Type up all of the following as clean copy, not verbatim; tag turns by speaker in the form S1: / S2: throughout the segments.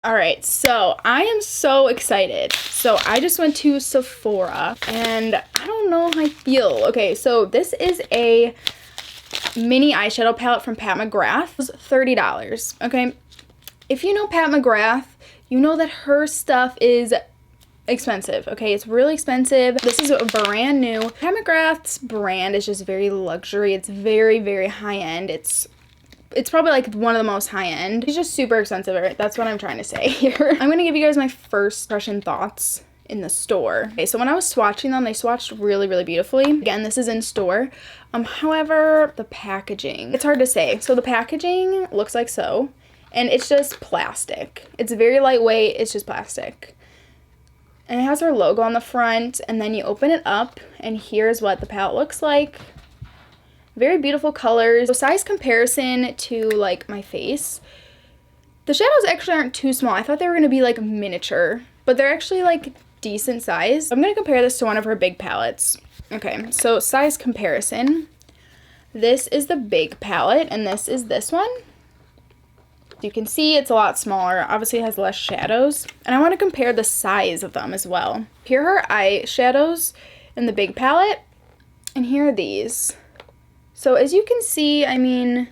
S1: All right, so I am so excited. So I just went to Sephora and I don't know how I feel. Okay, so this is a mini eyeshadow palette from Pat Mcgrath. It was $30, okay? If you know Pat Mcgrath, you know that her stuff is expensive, okay? It's really expensive. This is a brand new. Pat Mcgrath's brand is just very luxury. It's very, very high-end. It's probably like one of the most high-end. It's just super expensive, right? That's what I'm trying to say here. I'm gonna give you guys my first impression thoughts in the store. Okay, so when I was swatching them, they swatched really, really beautifully. Again, this is in store. However, the packaging, it's hard to say. So the packaging looks like so, and it's just plastic. It's very lightweight, it's just plastic. And it has our logo on the front, and then you open it up, and here's what the palette looks like. Very beautiful colors. So size comparison to like my face, the shadows actually aren't too small. I thought they were going to be like miniature, but they're actually like decent size. I'm going to compare this to one of her big palettes. Okay, so size comparison. This is the big palette and this is this one. You can see it's a lot smaller. Obviously it has less shadows. And I want to compare the size of them as well. Here are her eyeshadows in the big palette, and here are these. So as you can see, I mean,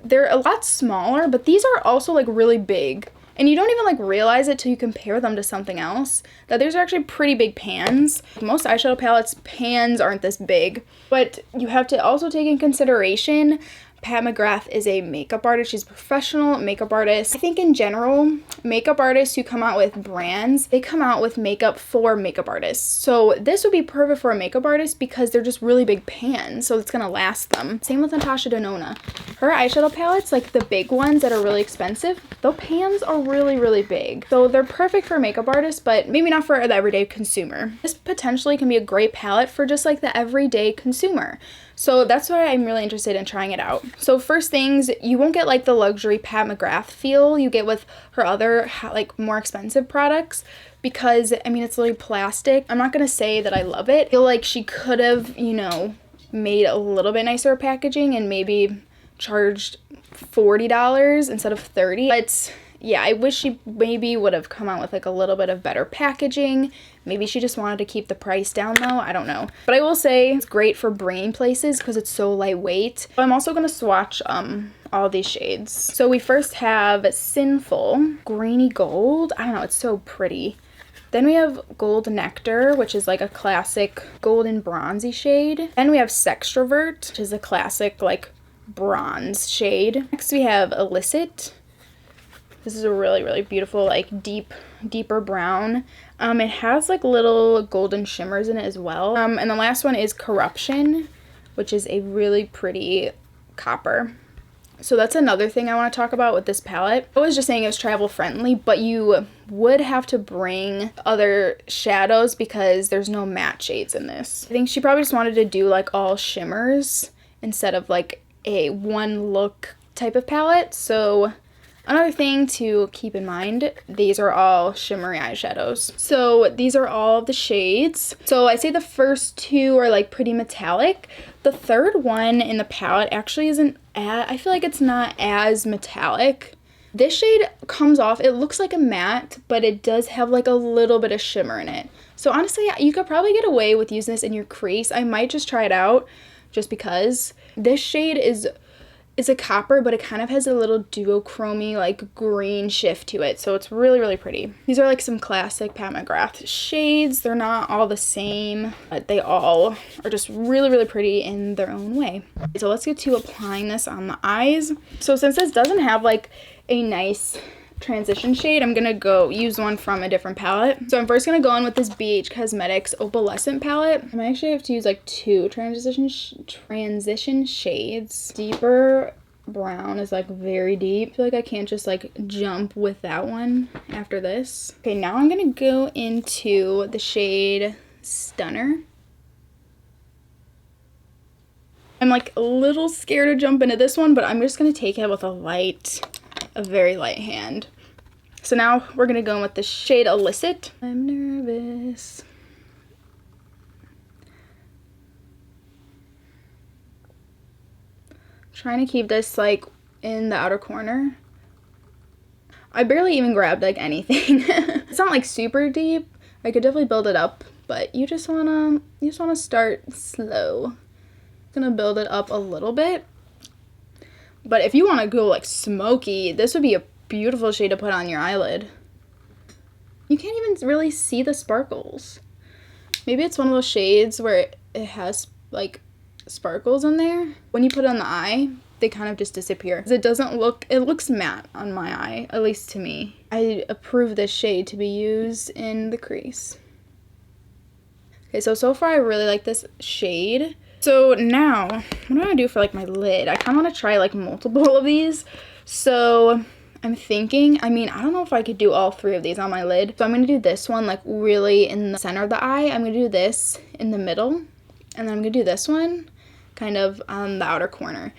S1: they're a lot smaller, but these are also like really big. And you don't even like realize it till you compare them to something else, that these are actually pretty big pans. Most eyeshadow palettes, pans aren't this big. But you have to also take in consideration, Pat Mcgrath is a makeup artist. She's a professional makeup artist. I think in general, makeup artists who come out with brands, they come out with makeup for makeup artists. So this would be perfect for a makeup artist because they're just really big pans, so it's gonna last them. Same with Natasha Denona. Her eyeshadow palettes, like the big ones that are really expensive, the pans are really, really big. So they're perfect for makeup artists, but maybe not for the everyday consumer. This potentially can be a great palette for just like the everyday consumer. So that's why I'm really interested in trying it out. So first things, you won't get like the luxury Pat Mcgrath feel you get with her other like more expensive products, because I mean it's literally plastic. I'm not gonna say that I love it. I feel like she could have, you know, made a little bit nicer packaging and maybe charged $40 instead of $30. But yeah, I wish she maybe would have come out with like a little bit of better packaging. Maybe she just wanted to keep the price down though, I don't know. But I will say it's great for bringing places because it's so lightweight. I'm also gonna swatch all these shades. So we first have Sinful, Grainy Gold. I don't know, it's so pretty. Then we have Gold Nectar, which is like a classic golden bronzy shade. Then we have Sextrovert, which is a classic like bronze shade. Next we have Illicit. This is a really, really beautiful, like deeper brown. It has like little golden shimmers in it as well. And the last one is Corruption, which is a really pretty copper. So that's another thing I want to talk about with this palette. I was just saying it was travel friendly, but you would have to bring other shadows because there's no matte shades in this. I think she probably just wanted to do like all shimmers instead of like a one look type of palette. So another thing to keep in mind, these are all shimmery eyeshadows. So these are all the shades. So I say the first two are like pretty metallic. The third one in the palette actually isn't I feel like it's not as metallic. This shade comes off, it looks like a matte, but it does have like a little bit of shimmer in it. So honestly, you could probably get away with using this in your crease. I might just try it out just because. This shade is a copper, but it kind of has a little duochromy like green shift to it, so it's really, really pretty. These are like some classic Pat Mcgrath shades. They're not all the same, but they all are just really, really pretty in their own way. So let's get to applying this on the eyes. So since this doesn't have like a nice transition shade, I'm gonna go use one from a different palette. So I'm first gonna go in with this BH Cosmetics Opalescent palette. I might actually have to use like two transition shades. Deeper brown is like very deep. I feel like I can't just like jump with that one after this. Okay, now I'm gonna go into the shade Stunner. I'm like a little scared to jump into this one, but I'm just gonna take it with a very light hand. So now we're gonna go in with the shade Illicit. I'm nervous. Trying to keep this like in the outer corner. I barely even grabbed like anything. It's not like super deep. I could definitely build it up, but you just wanna start slow. I'm gonna build it up a little bit. But if you wanna go like smoky, this would be a beautiful shade to put on your eyelid. You can't even really see the sparkles. Maybe it's one of those shades where it has like sparkles in there. When you put it on the eye, they kind of just disappear. It looks matte on my eye, at least to me. I approve this shade to be used in the crease. Okay, so far I really like this shade. So now, what do I do for like my lid? I kind of want to try like multiple of these. So I'm thinking, I don't know if I could do all 3 of these on my lid. So I'm going to do this one like really in the center of the eye. I'm going to do this in the middle. And then I'm going to do this one kind of on the outer corner.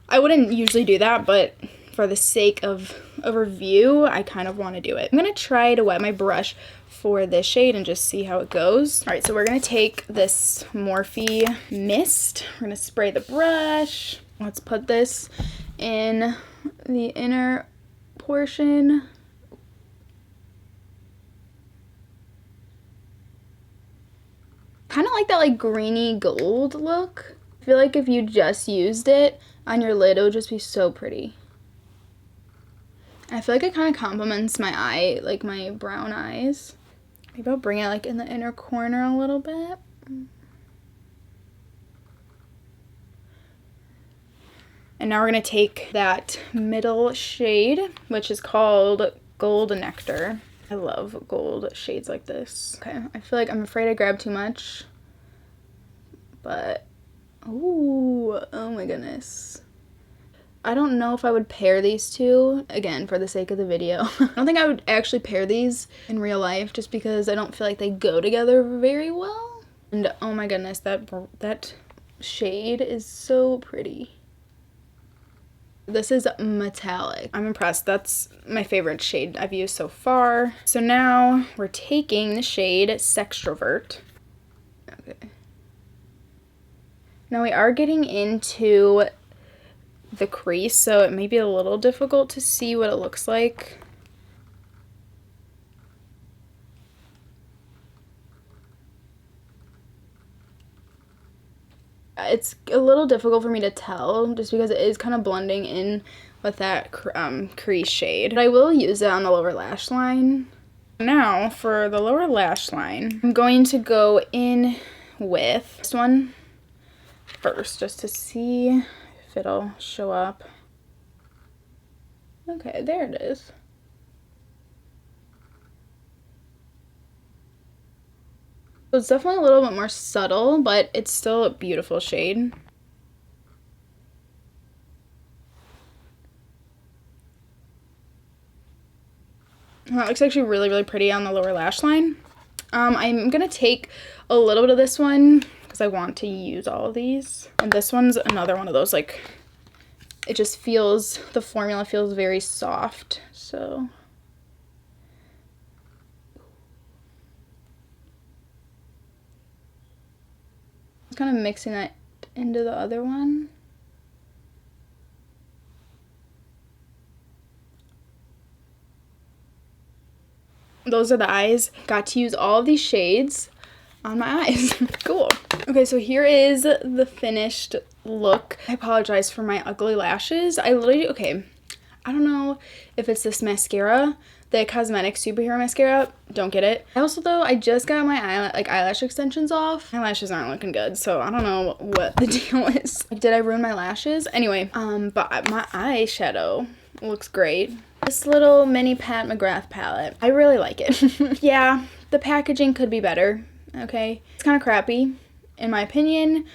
S1: I wouldn't usually do that, but for the sake of a review, I kind of want to do it. I'm going to try to wet my brush for this shade and just see how it goes. All right, so we're going to take this Morphe mist. We're going to spray the brush. Let's put this in the inner portion. Kind of like that like greeny gold look. I feel like if you just used it on your lid, it would just be so pretty. I feel like it kind of complements my eye, like my brown eyes. Maybe I'll bring it like in the inner corner a little bit. And now we're going to take that middle shade, which is called Gold Nectar. I love gold shades like this. Okay, I feel like I'm afraid I grabbed too much. But, ooh, oh my goodness. I don't know if I would pair these two, again, for the sake of the video. I don't think I would actually pair these in real life just because I don't feel like they go together very well. And oh my goodness, that shade is so pretty. This is metallic. I'm impressed. That's my favorite shade I've used so far. So now we're taking the shade Sextrovert. Okay. Now we are getting into the crease, so it may be a little difficult to see what it looks like. It's a little difficult for me to tell just because it is kind of blending in with that crease shade. But I will use it on the lower lash line. Now for the lower lash line, I'm going to go in with this one first just to see if it'll show up. Okay, there it is. So it's definitely a little bit more subtle, but it's still a beautiful shade. That looks actually really, really pretty on the lower lash line. I'm gonna take a little bit of this one because I want to use all of these. And this one's another one of those, like, it just feels, the formula feels very soft, so. Kind of mixing that into the other one. Those are the eyes. Got to use all of these shades on my eyes. Cool. Okay, so here is the finished look. I apologize for my ugly lashes. I don't know if it's this mascara, the Cosmetic Superhero Mascara. Don't get it. Also, though, I just got my eyelash extensions off. My lashes aren't looking good, so I don't know what the deal is. Did I ruin my lashes? Anyway, but my eyeshadow looks great. This little mini Pat Mcgrath palette. I really like it. Yeah, the packaging could be better, okay? It's kind of crappy, in my opinion.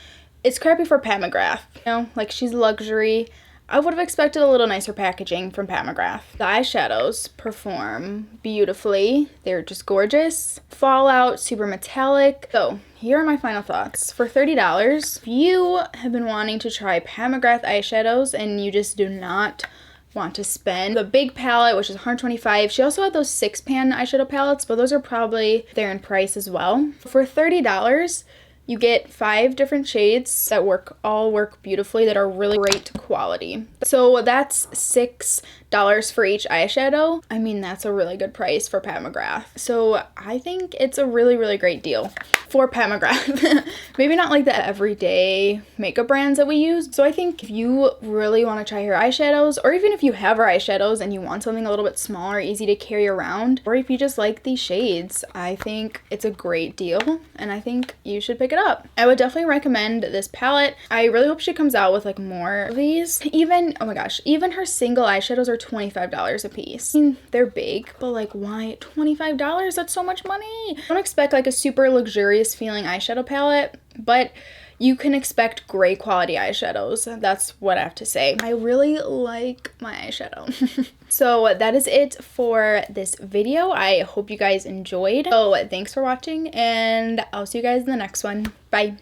S1: It's crappy for Pat Mcgrath, you know? Like, she's luxury. I would have expected a little nicer packaging from Pat Mcgrath. The eyeshadows perform beautifully. They're just gorgeous. Fallout, super metallic. So, here are my final thoughts. For $30, if you have been wanting to try Pat Mcgrath eyeshadows and you just do not want to spend the big palette, which is $125. She also had those 6-pan eyeshadow palettes, but those are probably there in price as well. For $30, you get 5 different shades that all work beautifully, that are really great quality. So that's $6 for each eyeshadow. I mean, that's a really good price for Pat McGrath. So I think it's a really, really great deal for Pat McGrath. Maybe not like the everyday makeup brands that we use. So I think if you really want to try her eyeshadows, or even if you have her eyeshadows and you want something a little bit smaller, easy to carry around, or if you just like these shades, I think it's a great deal and I think you should pick it up. I would definitely recommend this palette. I really hope she comes out with like more of these. Even, oh my gosh, even her single eyeshadows are $25 a piece. I mean, they're big, but like why $25? That's so much money. Don't expect like a super luxurious feeling eyeshadow palette, but you can expect great quality eyeshadows. That's what I have to say. I really like my eyeshadow. So that is it for this video. I hope you guys enjoyed. So thanks for watching and I'll see you guys in the next one. Bye.